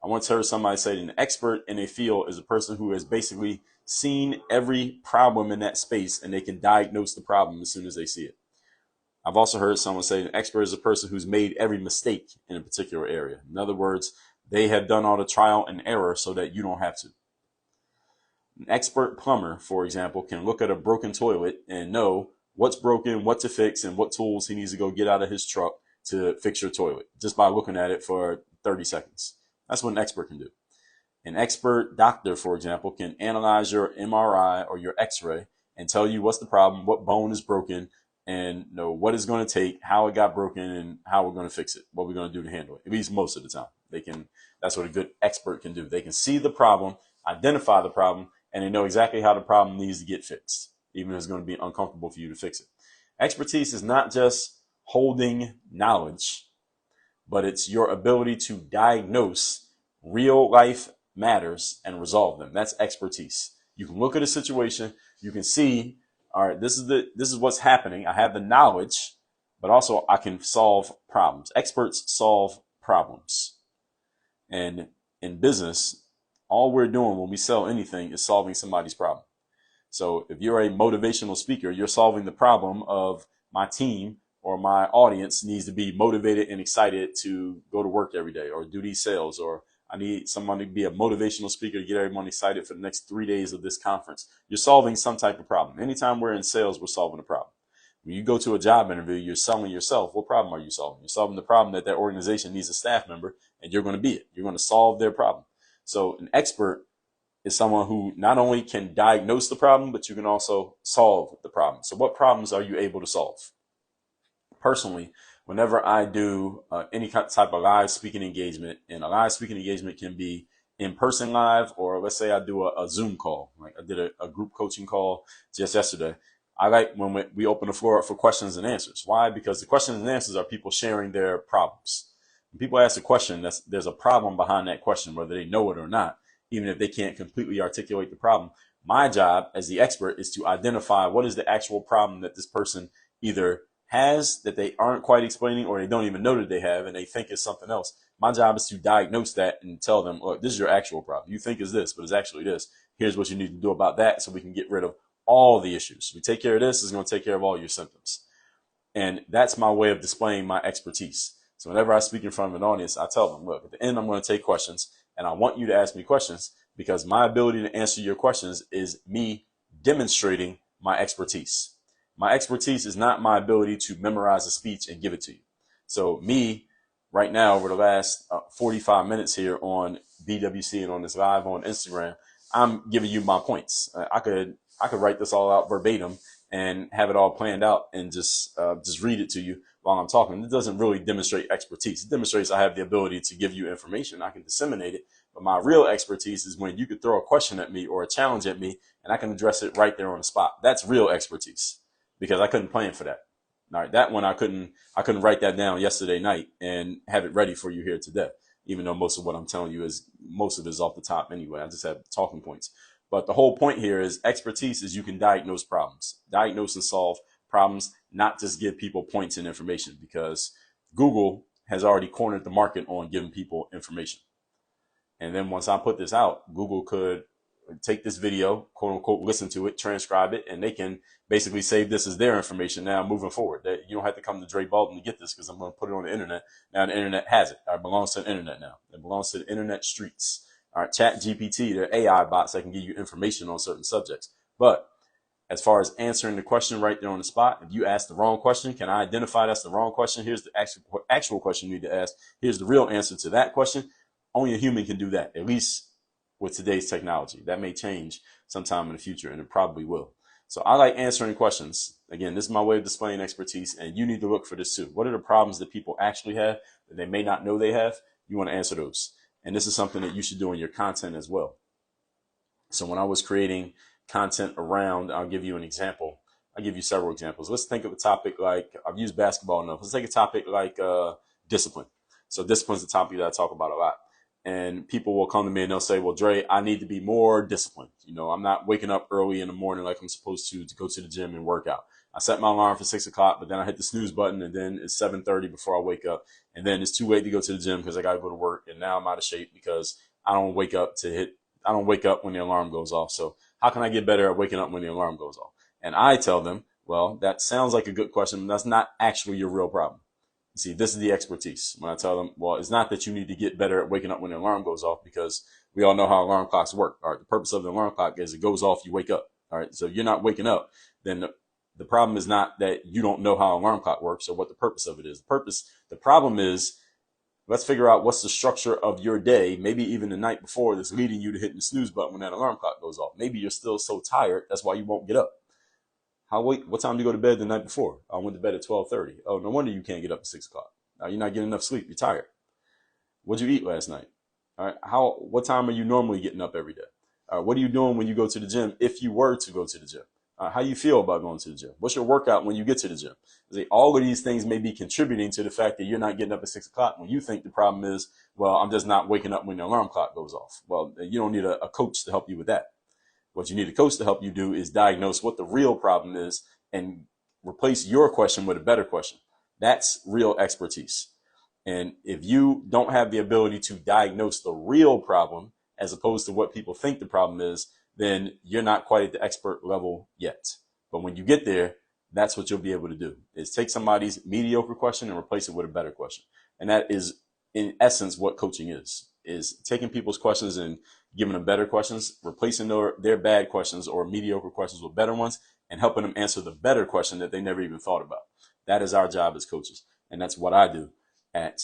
I once heard somebody say that an expert in a field is a person who has basically seen every problem in that space and they can diagnose the problem as soon as they see it. I've also heard someone say an expert is a person who's made every mistake in a particular area. In other words, they have done all the trial and error so that you don't have to. An expert plumber, for example, can look at a broken toilet and know what's broken, what to fix, and what tools he needs to go get out of his truck to fix your toilet just by looking at it for 30 seconds. That's what an expert can do. An expert doctor, for example, can analyze your MRI or your X-ray and tell you what's the problem, what bone is broken, and know what it's going to take, how it got broken, and how we're going to fix it, what we're going to do to handle it. At least most of the time. That's what a good expert can do. They can see the problem, identify the problem, and they know exactly how the problem needs to get fixed, even if it's going to be uncomfortable for you to fix it. Expertise is not just holding knowledge, but it's your ability to diagnose real life matters and resolve them. That's expertise. You can look at a situation, you can see, all right, this is what's happening. I have the knowledge, but also I can solve problems. Experts solve problems. And in business, all we're doing when we sell anything is solving somebody's problem. So if you're a motivational speaker, you're solving the problem of my team or my audience needs to be motivated and excited to go to work every day or do these sales, or I need someone to be a motivational speaker to get everyone excited for the next 3 days of this conference. You're solving some type of problem. Anytime we're in sales, we're solving a problem. When you go to a job interview, you're selling yourself. What problem are you solving? You're solving the problem that organization needs a staff member, and you're going to be it. You're going to solve their problem. So an expert is someone who not only can diagnose the problem, but you can also solve the problem. So what problems are you able to solve? Personally, whenever I do any type of live speaking engagement, and a live speaking engagement can be in person live, or let's say I do a Zoom call. Like I did a group coaching call just yesterday. I like when we open the floor up for questions and answers. Why? Because the questions and answers are people sharing their problems. When people ask a question, there's a problem behind that question, whether they know it or not, even if they can't completely articulate the problem. My job as the expert is to identify what is the actual problem that this person either has that they aren't quite explaining, or they don't even know that they have, and they think it's something else. My job is to diagnose that and tell them, look, this is your actual problem. You think it's this, but it's actually this. Here's what you need to do about that so we can get rid of all the issues. We take care of this, it's going to take care of all your symptoms. And that's my way of displaying my expertise. So whenever I speak in front of an audience, I tell them, look, at the end, I'm going to take questions, and I want you to ask me questions because my ability to answer your questions is me demonstrating my expertise. My expertise is not my ability to memorize a speech and give it to you. So me, right now, over the last 45 minutes here on BWC and on this live on Instagram, I'm giving you my points. I could write this all out verbatim and have it all planned out and just read it to you while I'm talking. It doesn't really demonstrate expertise. It demonstrates I have the ability to give you information. I can disseminate it. But my real expertise is when you could throw a question at me or a challenge at me and I can address it right there on the spot. That's real expertise, because I couldn't plan for that. All right, that one I couldn't write that down yesterday night and have it ready for you here today, even though most of what I'm telling you most of it is off the top anyway. I just have talking points. But the whole point here is expertise is you can diagnose problems, diagnose and solve problems, not just give people points and information, because Google has already cornered the market on giving people information. And then once I put this out, Google could take this video, quote unquote, listen to it, transcribe it, and they can basically save this as their information now moving forward. That you don't have to come to Dre Baldwin to get this, because I'm going to put it on the internet. Now the internet has it. It belongs to the internet now. It belongs to the internet streets. All right, Chat GPT, they're AI bots that can give you information on certain subjects. But as far as answering the question right there on the spot, if you ask the wrong question, can I identify that's the wrong question? Here's the actual question you need to ask. Here's the real answer to that question. Only a human can do that, at least with today's technology. That may change sometime in the future, and it probably will. So I like answering questions. Again, this is my way of displaying expertise, and you need to look for this too. What are the problems that people actually have that they may not know they have? You want to answer those. And this is something that you should do in your content as well. So when I was creating content around, I'll give you an example. I'll give you several examples. Let's think of a topic like, I've used basketball enough. Let's take a topic like discipline. So discipline is a topic that I talk about a lot. And people will come to me and they'll say, well, Dre, I need to be more disciplined. You know, I'm not waking up early in the morning like I'm supposed to go to the gym and work out. I set my alarm for 6 o'clock, but then I hit the snooze button, and then it's 7:30 before I wake up. And then it's too late to go to the gym because I got to go to work. And now I'm out of shape because I don't wake up when the alarm goes off. So how can I get better at waking up when the alarm goes off? And I tell them, well, that sounds like a good question, but that's not actually your real problem. See, this is the expertise. When I tell them, well, it's not that you need to get better at waking up when the alarm goes off, because we all know how alarm clocks work. All right, the purpose of the alarm clock is it goes off, you wake up. All right, so if you're not waking up, then the problem is not that you don't know how an alarm clock works or what the purpose of it is. The problem is, let's figure out what's the structure of your day, maybe even the night before, that's leading you to hitting the snooze button when that alarm clock goes off. Maybe you're still so tired, that's why you won't get up. What time do you go to bed the night before? I went to bed at 12:30. Oh, no wonder you can't get up at 6 o'clock. You're not getting enough sleep. You're tired. What'd you eat last night? All right. What time are you normally getting up every day? What are you doing when you go to the gym, if you were to go to the gym? How you feel about going to the gym? What's your workout when you get to the gym? All of these things may be contributing to the fact that you're not getting up at 6 o'clock when you think the problem is, well, I'm just not waking up when the alarm clock goes off. Well, you don't need a coach to help you with that. What you need a coach to help you do is diagnose what the real problem is and replace your question with a better question. That's real expertise. And if you don't have the ability to diagnose the real problem as opposed to what people think the problem is, then you're not quite at the expert level yet. But when you get there, that's what you'll be able to do, is take somebody's mediocre question and replace it with a better question. And that is, in essence, what coaching is taking people's questions and giving them better questions, replacing their bad questions or mediocre questions with better ones, and helping them answer the better question that they never even thought about. That is our job as coaches. And that's what I do at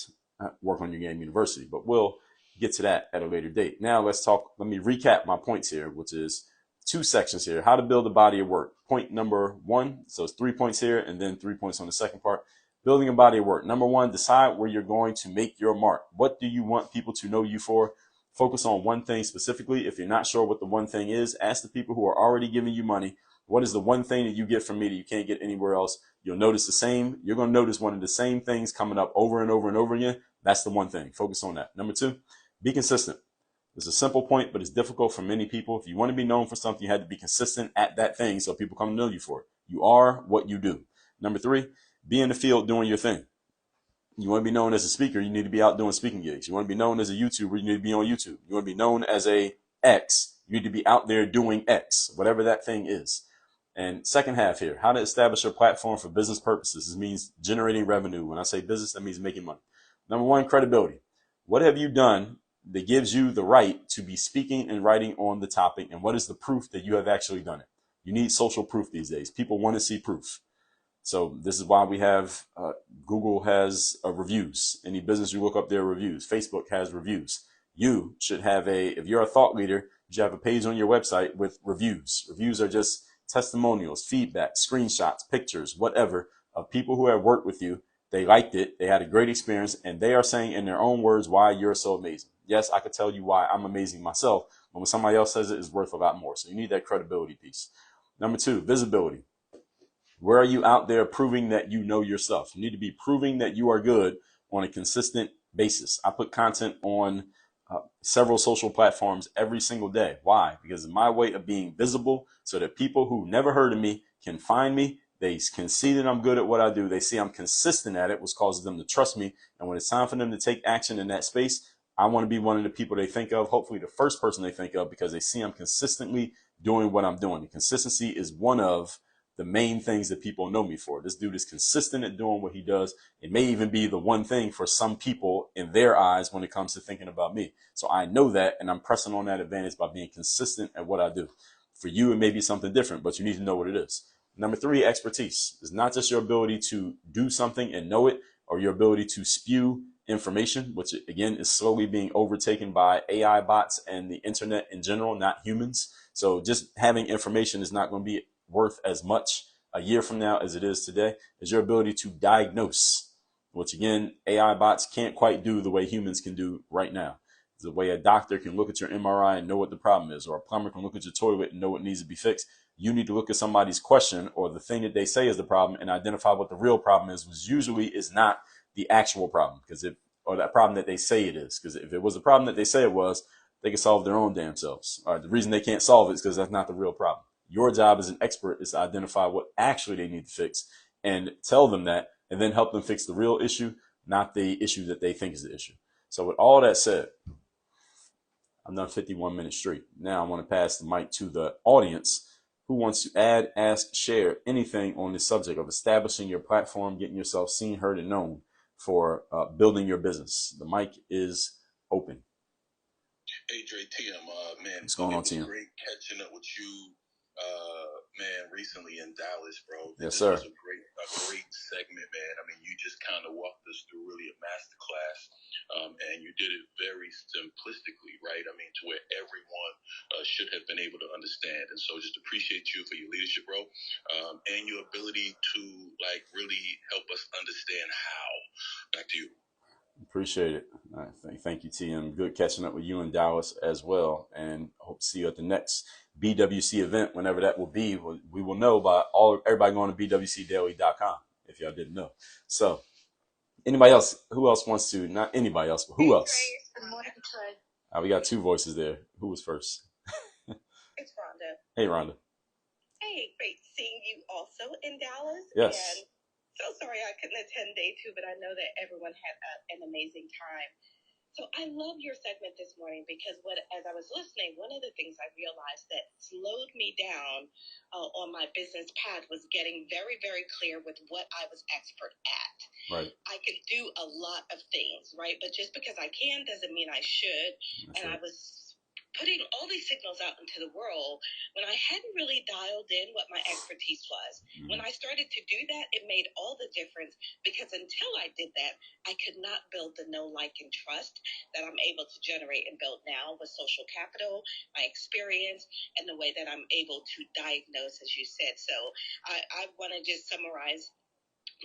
Work on Your Game University. But we'll get to that at a later date. Now let me recap my points here, which is 2 sections here. How to build a body of work. Point number 1. So it's 3 points here and then 3 points on the second part. Building a body of work. Number 1, decide where you're going to make your mark. What do you want people to know you for? Focus on one thing specifically. If you're not sure what the one thing is, ask the people who are already giving you money, what is the one thing that you get from me that you can't get anywhere else? You'll notice you're going to notice one of the same things coming up over and over and over again. That's the one thing. Focus on that. Number 2, be consistent. It's a simple point, but it's difficult for many people. If you want to be known for something, you had to be consistent at that thing so people come to know you for it. You are what you do. Number 3, be in the field doing your thing. You want to be known as a speaker, you need to be out doing speaking gigs. You want to be known as a YouTuber, you need to be on YouTube. You want to be known as a X, you need to be out there doing X, whatever that thing is. And second half here, how to establish your platform for business purposes. This means generating revenue. When I say business, that means making money. Number 1, credibility. What have you done that gives you the right to be speaking and writing on the topic? And what is the proof that you have actually done it? You need social proof these days. People want to see proof. So this is why we have Google has reviews. Any business you look up their reviews. Facebook has reviews. You should have if you're a thought leader, you should have a page on your website with reviews. Reviews are just testimonials, feedback, screenshots, pictures, whatever, of people who have worked with you. They liked it. They had a great experience, and they are saying in their own words why you're so amazing. Yes, I could tell you why I'm amazing myself, but when somebody else says it, it's worth a lot more. So you need that credibility piece. Number 2, visibility. Where are you out there proving that you know your stuff? You need to be proving that you are good on a consistent basis. I put content on several social platforms every single day. Why? Because it's my way of being visible so that people who never heard of me can find me. They can see that I'm good at what I do. They see I'm consistent at it, which causes them to trust me. And when it's time for them to take action in that space, I want to be one of the people they think of, hopefully the first person they think of, because they see I'm consistently doing what I'm doing. The consistency is one of the main things that people know me for. This dude is consistent at doing what he does. It may even be the one thing for some people in their eyes when it comes to thinking about me. So I know that, and I'm pressing on that advantage by being consistent at what I do. For you, it may be something different, but you need to know what it is. Number 3, expertise. It's not just your ability to do something and know it, or your ability to spew information, which again is slowly being overtaken by AI bots and the internet in general, not humans. So just having information is not going to be worth as much a year from now as it is today. Is your ability to diagnose, which again, AI bots can't quite do the way humans can do right now. The way a doctor can look at your MRI and know what the problem is, or a plumber can look at your toilet and know what needs to be fixed. You need to look at somebody's question or the thing that they say is the problem and identify what the real problem is, which usually is not the actual problem, or that problem that they say it is. Because if it was the problem that they say it was, they could solve their own damn selves. All right, the reason they can't solve it is because that's not the real problem. Your job as an expert is to identify what actually they need to fix and tell them that, and then help them fix the real issue, not the issue that they think is the issue. So with all that said, I'm done 51 minutes straight. Now I want to pass the mic to the audience who wants to add, ask, share anything on this subject of establishing your platform, getting yourself seen, heard, and known for building your business. The mic is open. Hey, Dre, TM, man, what's going on, it was TM? great catching up with you, man, recently in Dallas, bro. Yes, This sir. was a great segment, man. I mean, you just kind of walked us through really a masterclass, and you did it very simplistically, right? I mean, to where everyone should have been able to understand. And so, just appreciate you for your leadership, bro, and your ability to like really help us understand how. Back to you. Appreciate it. All right, thank you, TM. Good catching up with you in Dallas as well, and hope to see you at the next BWC event, whenever that will be. We will know by everybody going to bwcdaily.com if y'all didn't know. So, anybody else? Who else wants to? Not anybody else, but who else? We got 2 voices there. Who was first? It's Rhonda. Hey, Rhonda. Hey, great seeing you also in Dallas. Yes. And so sorry I couldn't attend day 2, but I know that everyone had an amazing time. So I love your segment this morning because as I was listening, one of the things I realized that slowed me down on my business path was getting very, very clear with what I was expert at. Right. I can do a lot of things, right? But just because I can doesn't mean I should. That's and right. I was putting all these signals out into the world when I hadn't really dialed in what my expertise was. When I started to do that, it made all the difference, because until I did that, I could not build the know, like, and trust that I'm able to generate and build now with social capital, my experience, and the way that I'm able to diagnose, as you said. So I want to just summarize.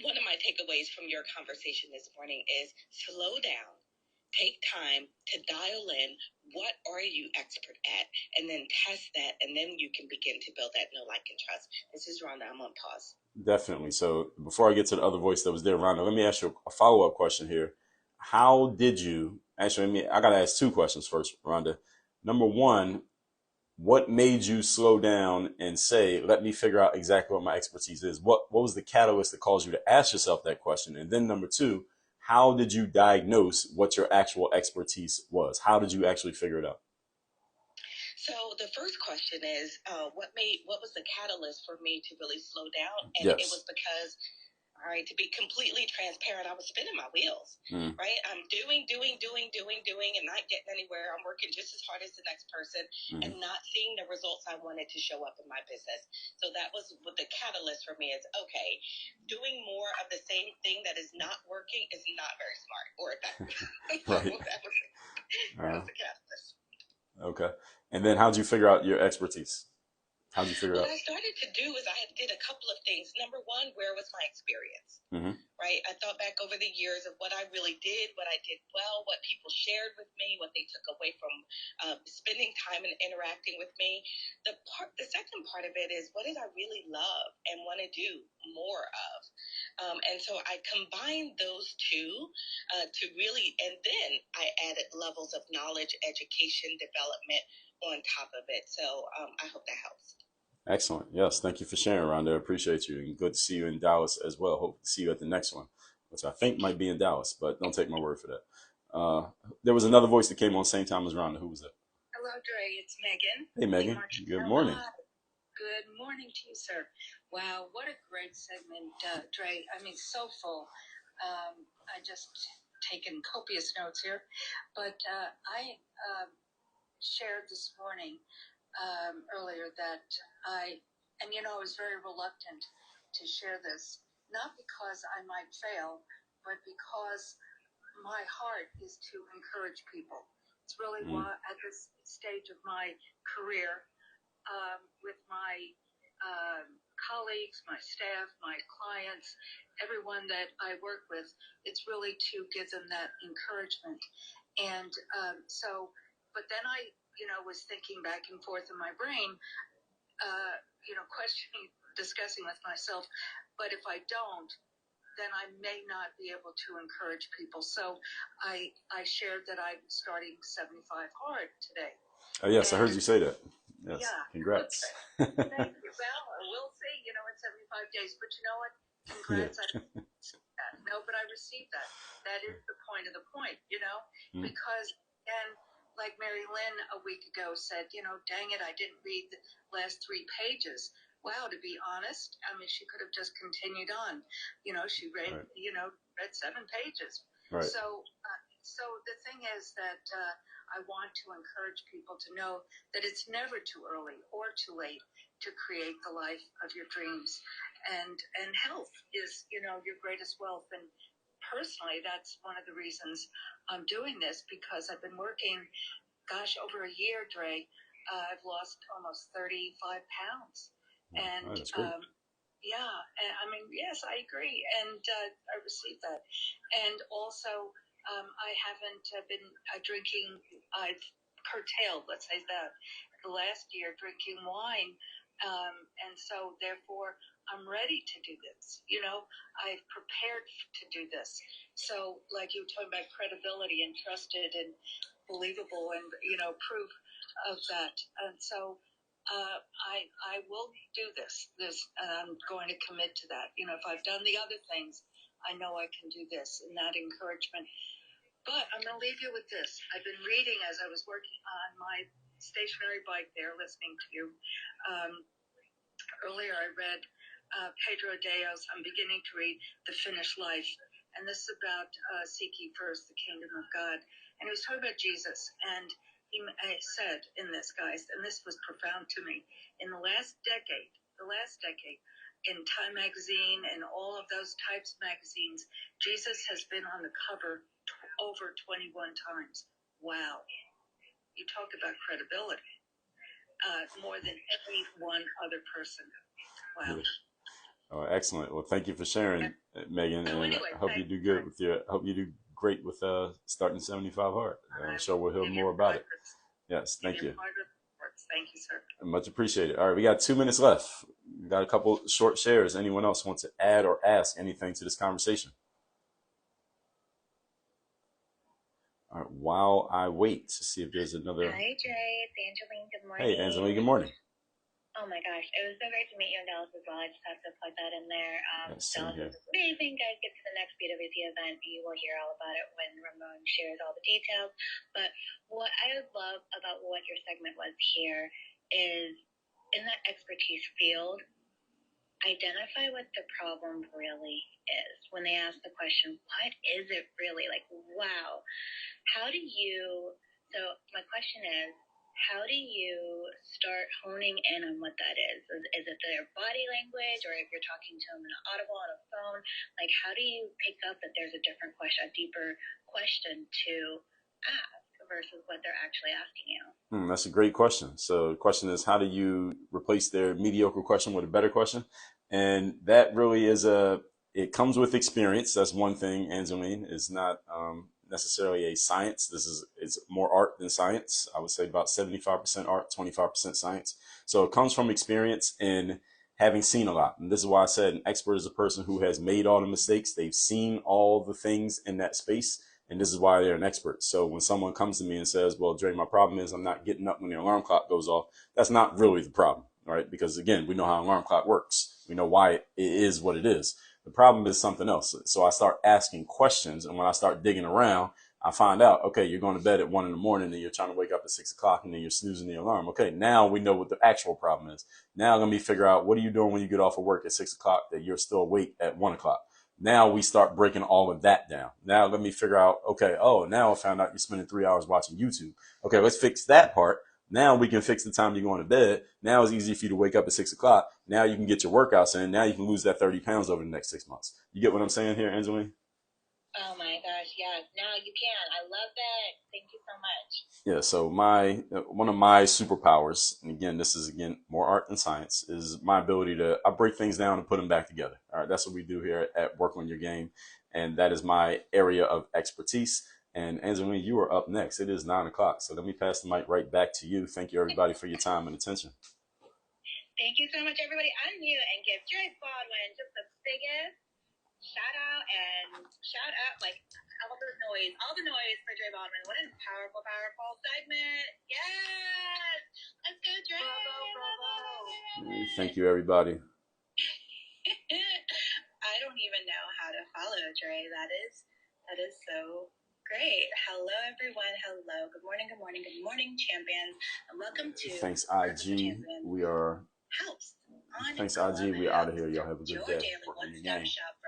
One of my takeaways from your conversation this morning is slow down, take time to dial in. What are you expert at? And then test that, and then you can begin to build that know, like, and trust. This is Rhonda. I'm on pause. Definitely. So before I get to the other voice that was there, Rhonda, let me ask you a follow-up question here. How did you actually? I got to ask two questions first, Rhonda. Number one, what made you slow down and say, let me figure out exactly what my expertise is? What was the catalyst that caused you to ask yourself that question? And then number two, how did you diagnose what your actual expertise was? How did you actually figure it out? So the first question is, what was the catalyst for me to really slow down? And Yes. it was because, all right, to be completely transparent, I was spinning my wheels, right? I'm doing, and not getting anywhere. I'm working just as hard as the next person and not seeing the results I wanted to show up in my business. So that was what the catalyst for me is. Okay, doing more of the same thing that is not working is not very smart or effective. Right. That was the catalyst. Okay. And then how'd you figure out your expertise? How'd you figure it out? What I started to do is I did a couple of things. Number one, where was my experience? Right? I thought back over the years of what I really did, what I did well, what people shared with me, what they took away from spending time and interacting with me. The second part of it is, what did I really love and want to do more of? And so I combined those two to really, and then I added levels of knowledge, education, development on top of it. So I hope that helps. Excellent. Yes. Thank you for sharing, Rhonda. I appreciate you. And good to see you in Dallas as well. Hope to see you at the next one, which I think might be in Dallas, but don't take my word for that. There was another voice that came on the same time as Rhonda. Who was that? Hello, Dre. It's Megan. Hey, Megan. Good morning. Good morning to you, sir. Wow, what a great segment, Dre. I mean, so full. I just taken copious notes here, but I shared this morning earlier that I was very reluctant to share this, not because I might fail, but because my heart is to encourage people. It's really why at this stage of my career, with my colleagues, my staff, my clients, everyone that I work with, it's really to give them that encouragement. And but then I, was thinking back and forth in my brain, questioning, discussing with myself, but if I don't, then I may not be able to encourage people. So I shared that I'm starting 75 Hard today. Oh, yes, I heard you say that. Yes. Yeah. Congrats. Okay. Thank you. Well, we'll see, in 75 days. But you know what? Congrats. Yeah. No, but I received that. That is the point of the point, because, and like Mary Lynn a week ago said, dang it, I didn't read the last 3 pages. Wow, to be honest, I mean, she could have just continued on. She read, right. Read 7 pages. Right. So the thing is that I want to encourage people to know that it's never too early or too late to create the life of your dreams. And health is, your greatest wealth. And personally, that's one of the reasons I'm doing this, because I've been working, over a year, Dre. I've lost almost 35 pounds. And that's great. yeah, I mean, yes, I agree. And I received that. And also, I haven't been drinking, I've curtailed, let's say that, the last year drinking wine. And so therefore, I'm ready to do this. I've prepared to do this. So like you were talking about credibility and trusted and believable and, proof of that. And so I will do this, and I'm going to commit to that. If I've done the other things, I know I can do this, and that encouragement. But I'm going to leave you with this. I've been reading as I was working on my stationary bike there, listening to you. Earlier I read Pedro Deo's, I'm beginning to read The Finished Life. And this is about seek ye first the kingdom of God. And he was talking about Jesus. And I said in this, guys, and this was profound to me, in the last decade, in Time Magazine and all of those types of magazines, Jesus has been on the cover over 21 times. Wow. You talk about credibility. More than every one other person. Wow. Oh, excellent. Well, thank you for sharing, Megan, and Anyway, I hope you do good with your. I hope you do great with starting 75 Hard. I'm sure we'll hear more about it. Yes, thank you. Thank you, sir. Much appreciated. All right, we got 2 minutes left. We got a couple short shares. Anyone else want to add or ask anything to this conversation? All right, while I wait to see if there's another. Hi, Dre. It's Angeline. Good morning. Hey, Angeline. Good morning. Oh my gosh, it was so great to meet you in Dallas as well. I just have to plug that in there. Same here. Dallas is amazing. Guys, get to the next BWC event. You will hear all about it when Ramon shares all the details. But what I love about what your segment was here is in that expertise field, identify what the problem really is. When they ask the question, what is it really? Like, wow. How do you, so my question is, how do you start honing in on what that is? Is it their body language, or if you're talking to them in an audible on a phone, like how do you pick up that there's a different question, a deeper question to ask versus what they're actually asking you? That's a great question. So the question is, how do you replace their mediocre question with a better question? And that really is it comes with experience. That's one thing, Angeline, is not necessarily a science. It's more art than science. I would say about 75% art, 25% science. So it comes from experience and having seen a lot. And this is why I said an expert is a person who has made all the mistakes. They've seen all the things in that space. And this is why they're an expert. So when someone comes to me and says, well, Dre, my problem is I'm not getting up when the alarm clock goes off, that's not really the problem, right? Because again, we know how an alarm clock works. We know why it is what it is. The problem is something else. So I start asking questions, and when I start digging around, I find out, okay, you're going to bed at 1 a.m. and you're trying to wake up at 6 o'clock and then you're snoozing the alarm. Okay, now we know what the actual problem is. Now let me figure out, what are you doing when you get off of work at 6 o'clock that you're still awake at 1 o'clock? Now we start breaking all of that down. Now let me figure out, okay, now I found out you're spending 3 hours watching YouTube. Okay, let's fix that part. Now we can fix the time you're going to bed. Now it's easy for you to wake up at 6 o'clock. Now you can get your workouts in. Now you can lose that 30 pounds over the next 6 months. You get what I'm saying here, Angeline? Oh my gosh, yes. Now you can. I love that. Thank you so much. Yeah, so one of my superpowers, and again, this is more art than science, is my ability I break things down and put them back together. All right, that's what we do here at Work on Your Game, and that is my area of expertise. And Angeline, you are up next. It is 9 o'clock, so let me pass the mic right back to you. Thank you, everybody, for your time and attention. Thank you so much, everybody. Unmute and give Dre Baldwin just the biggest shout out, like all the noise for Dre Baldwin. What a powerful segment. Yes, let's go, Dre. Bravo. Thank you, everybody. I don't even know how to follow Dre. That is so great. Hello, everyone. Hello. Good morning, champions, and welcome to Thanks, IG. We are. House. Thanks, IG. We're out of here. Y'all have a good day. Your daily one-stop shop